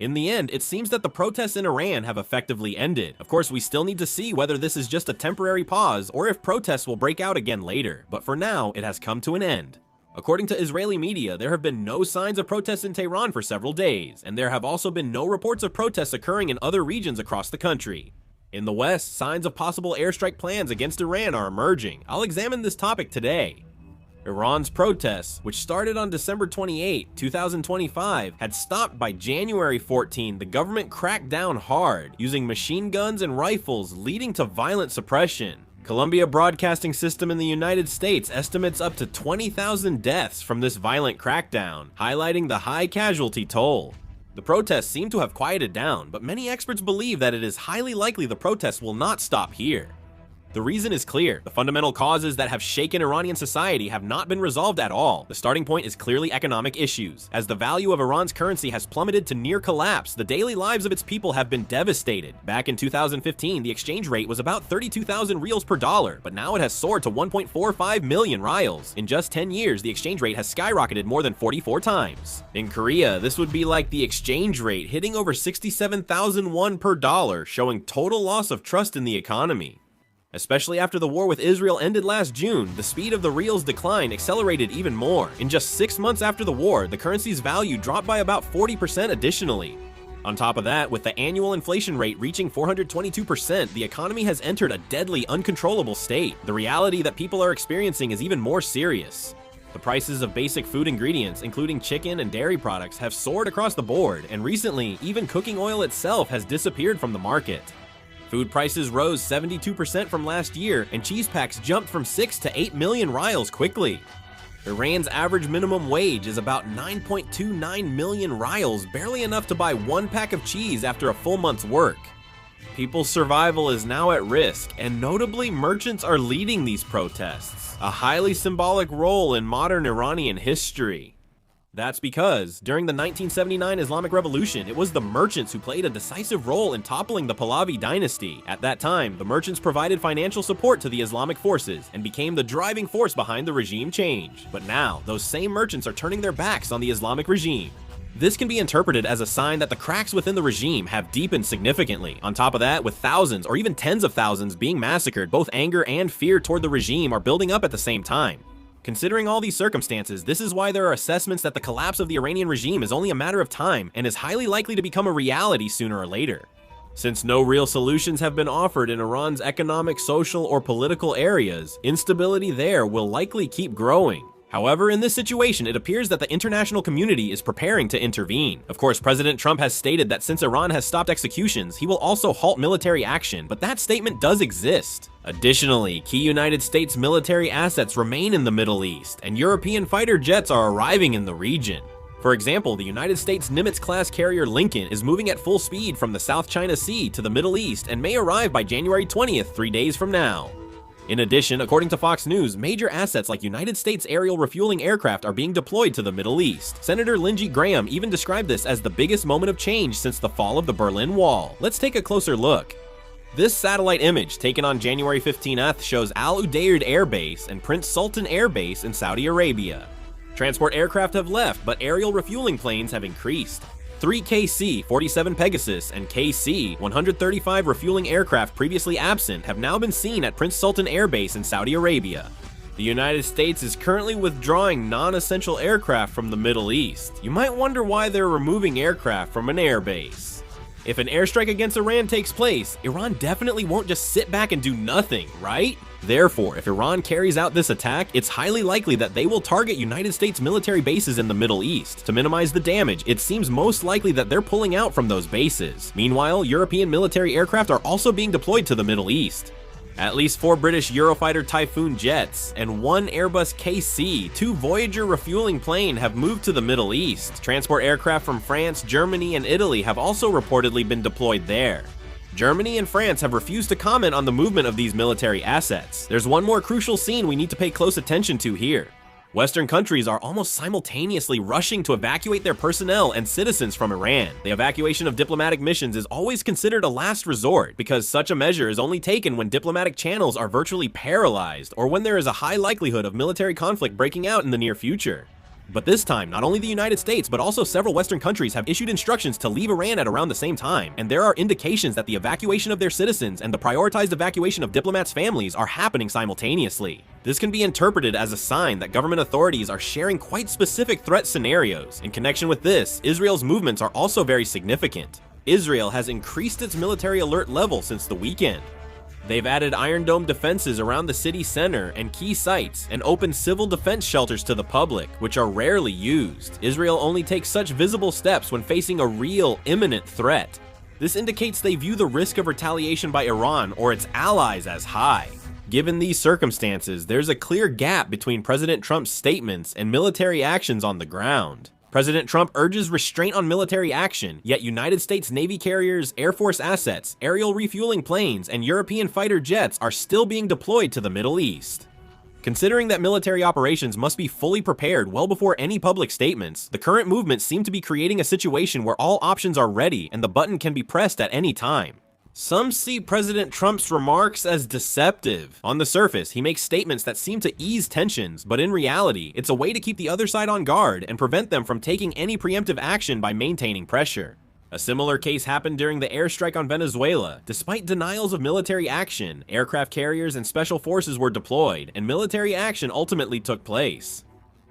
In the end, it seems that the protests in Iran have effectively ended. Of course, we still need to see whether this is just a temporary pause or if protests will break out again later, but for now, it has come to an end. According to Israeli media, there have been no signs of protests in Tehran for several days, and there have also been no reports of protests occurring in other regions across the country. In the West, signs of possible airstrike plans against Iran are emerging. I'll examine this topic today. Iran's protests, which started on December 28, 2025, had stopped by January 14. The government cracked down hard, using machine guns and rifles, leading to violent suppression. Columbia Broadcasting System in the United States estimates up to 20,000 deaths from this violent crackdown, highlighting the high casualty toll. The protests seem to have quieted down, but many experts believe that it is highly likely the protests will not stop here. The reason is clear. The fundamental causes that have shaken Iranian society have not been resolved at all. The starting point is clearly economic issues. As the value of Iran's currency has plummeted to near collapse, the daily lives of its people have been devastated. Back in 2015, the exchange rate was about 32,000 rials per dollar, but now it has soared to 1.45 million rials. In just 10 years, the exchange rate has skyrocketed more than 44 times. In Korea, this would be like the exchange rate hitting over 67,000 won per dollar, showing total loss of trust in the economy. Especially after the war with Israel ended last June, the speed of the rial's decline accelerated even more. In just 6 months after the war, the currency's value dropped by about 40% additionally. On top of that, with the annual inflation rate reaching 422%, the economy has entered a deadly, uncontrollable state. The reality that people are experiencing is even more serious. The prices of basic food ingredients, including chicken and dairy products, have soared across the board, and recently, even cooking oil itself has disappeared from the market. Food prices rose 72% from last year, and cheese packs jumped from 6 to 8 million rials quickly. Iran's average minimum wage is about 9.29 million rials, barely enough to buy one pack of cheese after a full month's work. People's survival is now at risk, and notably, merchants are leading these protests, a highly symbolic role in modern Iranian history. That's because, during the 1979 Islamic Revolution, it was the merchants who played a decisive role in toppling the Pahlavi dynasty. At that time, the merchants provided financial support to the Islamic forces and became the driving force behind the regime change. But now, those same merchants are turning their backs on the Islamic regime. This can be interpreted as a sign that the cracks within the regime have deepened significantly. On top of that, with thousands or even tens of thousands being massacred, both anger and fear toward the regime are building up at the same time. Considering all these circumstances, this is why there are assessments that the collapse of the Iranian regime is only a matter of time and is highly likely to become a reality sooner or later. Since no real solutions have been offered in Iran's economic, social, or political areas, instability there will likely keep growing. However, in this situation, it appears that the international community is preparing to intervene. Of course, President Trump has stated that since Iran has stopped executions, he will also halt military action, but that statement does exist. Additionally, key United States military assets remain in the Middle East, and European fighter jets are arriving in the region. For example, the United States Nimitz-class carrier Lincoln is moving at full speed from the South China Sea to the Middle East and may arrive by January 20th, 3 days from now. In addition, according to Fox News, major assets like United States aerial refueling aircraft are being deployed to the Middle East. Senator Lindsey Graham even described this as the biggest moment of change since the fall of the Berlin Wall. Let's take a closer look. This satellite image, taken on January 15th, shows Al Udeid Air Base and Prince Sultan Air Base in Saudi Arabia. Transport aircraft have left, but aerial refueling planes have increased. 3 KC-47 Pegasus and KC-135 refueling aircraft previously absent have now been seen at Prince Sultan Air Base in Saudi Arabia. The United States is currently withdrawing non-essential aircraft from the Middle East. You might wonder why they're removing aircraft from an air base. If an airstrike against Iran takes place, Iran definitely won't just sit back and do nothing, right? Therefore, if Iran carries out this attack, it's highly likely that they will target United States military bases in the Middle East. To minimize the damage, it seems most likely that they're pulling out from those bases. Meanwhile, European military aircraft are also being deployed to the Middle East. At least 4 British Eurofighter Typhoon jets and 1 Airbus KC, 2 Voyager refueling plane have moved to the Middle East. Transport aircraft from France, Germany, and Italy have also reportedly been deployed there. Germany and France have refused to comment on the movement of these military assets. There's one more crucial scene we need to pay close attention to here. Western countries are almost simultaneously rushing to evacuate their personnel and citizens from Iran. The evacuation of diplomatic missions is always considered a last resort because such a measure is only taken when diplomatic channels are virtually paralyzed or when there is a high likelihood of military conflict breaking out in the near future. But this time, not only the United States, but also several Western countries have issued instructions to leave Iran at around the same time, and there are indications that the evacuation of their citizens and the prioritized evacuation of diplomats' families are happening simultaneously. This can be interpreted as a sign that government authorities are sharing quite specific threat scenarios. In connection with this, Israel's movements are also very significant. Israel has increased its military alert level since the weekend. They've added Iron Dome defenses around the city center and key sites, and opened civil defense shelters to the public, which are rarely used. Israel only takes such visible steps when facing a real, imminent threat. This indicates they view the risk of retaliation by Iran or its allies as high. Given these circumstances, there's a clear gap between President Trump's statements and military actions on the ground. President Trump urges restraint on military action, yet United States Navy carriers, Air Force assets, aerial refueling planes, and European fighter jets are still being deployed to the Middle East. Considering that military operations must be fully prepared well before any public statements, the current movements seem to be creating a situation where all options are ready and the button can be pressed at any time. Some see President Trump's remarks as deceptive. On the surface, he makes statements that seem to ease tensions, but in reality, it's a way to keep the other side on guard and prevent them from taking any preemptive action by maintaining pressure. A similar case happened during the airstrike on Venezuela. Despite denials of military action, aircraft carriers and special forces were deployed, and military action ultimately took place.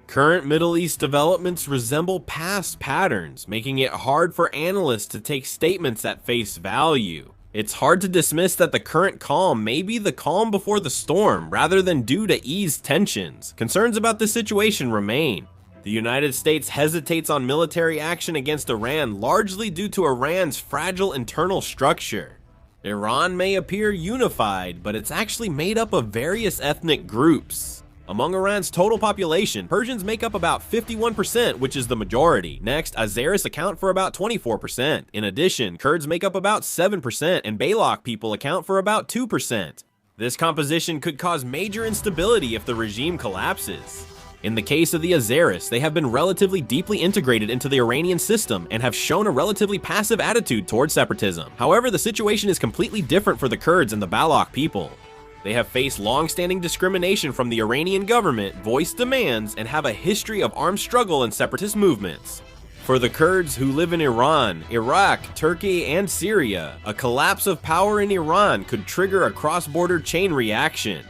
Current Middle East developments resemble past patterns, making it hard for analysts to take statements at face value. It's hard to dismiss that the current calm may be the calm before the storm, rather than due to ease tensions. Concerns about this situation remain. The United States hesitates on military action against Iran largely due to Iran's fragile internal structure. Iran may appear unified, but it's actually made up of various ethnic groups. Among Iran's total population, Persians make up about 51%, which is the majority. Next, Azeris account for about 24%. In addition, Kurds make up about 7%, and Baloch people account for about 2%. This composition could cause major instability if the regime collapses. In the case of the Azeris, they have been relatively deeply integrated into the Iranian system and have shown a relatively passive attitude towards separatism. However, the situation is completely different for the Kurds and the Baloch people. They have faced long-standing discrimination from the Iranian government, voiced demands, and have a history of armed struggle and separatist movements. For the Kurds who live in Iran, Iraq, Turkey, and Syria, a collapse of power in Iran could trigger a cross-border chain reaction.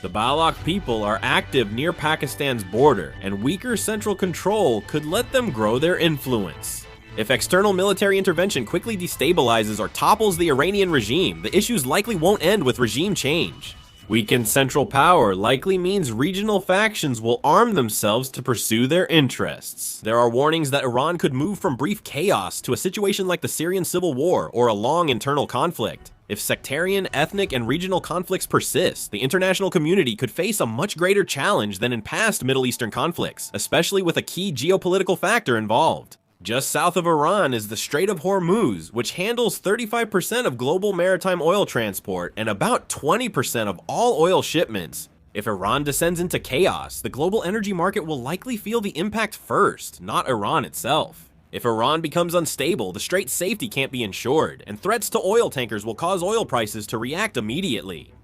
The Baloch people are active near Pakistan's border, and weaker central control could let them grow their influence. If external military intervention quickly destabilizes or topples the Iranian regime, the issues likely won't end with regime change. Weakened central power likely means regional factions will arm themselves to pursue their interests. There are warnings that Iran could move from brief chaos to a situation like the Syrian civil war or a long internal conflict. If sectarian, ethnic, and regional conflicts persist, the international community could face a much greater challenge than in past Middle Eastern conflicts, especially with a key geopolitical factor involved. Just south of Iran is the Strait of Hormuz, which handles 35% of global maritime oil transport and about 20% of all oil shipments. If Iran descends into chaos, the global energy market will likely feel the impact first, not Iran itself. If Iran becomes unstable, the strait's safety can't be ensured, and threats to oil tankers will cause oil prices to react immediately.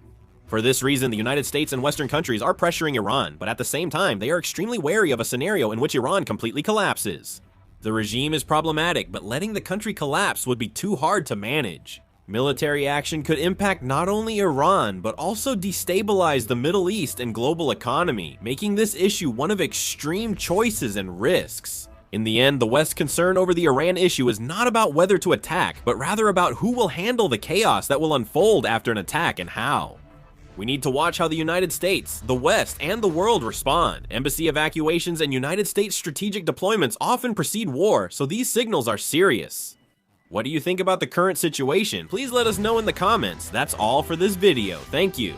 For this reason, the United States and Western countries are pressuring Iran, but at the same time, they are extremely wary of a scenario in which Iran completely collapses. The regime is problematic, but letting the country collapse would be too hard to manage. Military action could impact not only Iran, but also destabilize the Middle East and global economy, making this issue one of extreme choices and risks. In the end, the West's concern over the Iran issue is not about whether to attack, but rather about who will handle the chaos that will unfold after an attack and how. We need to watch how the United States, the West, and the world respond. Embassy evacuations and United States strategic deployments often precede war, so these signals are serious. What do you think about the current situation? Please let us know in the comments. That's all for this video. Thank you.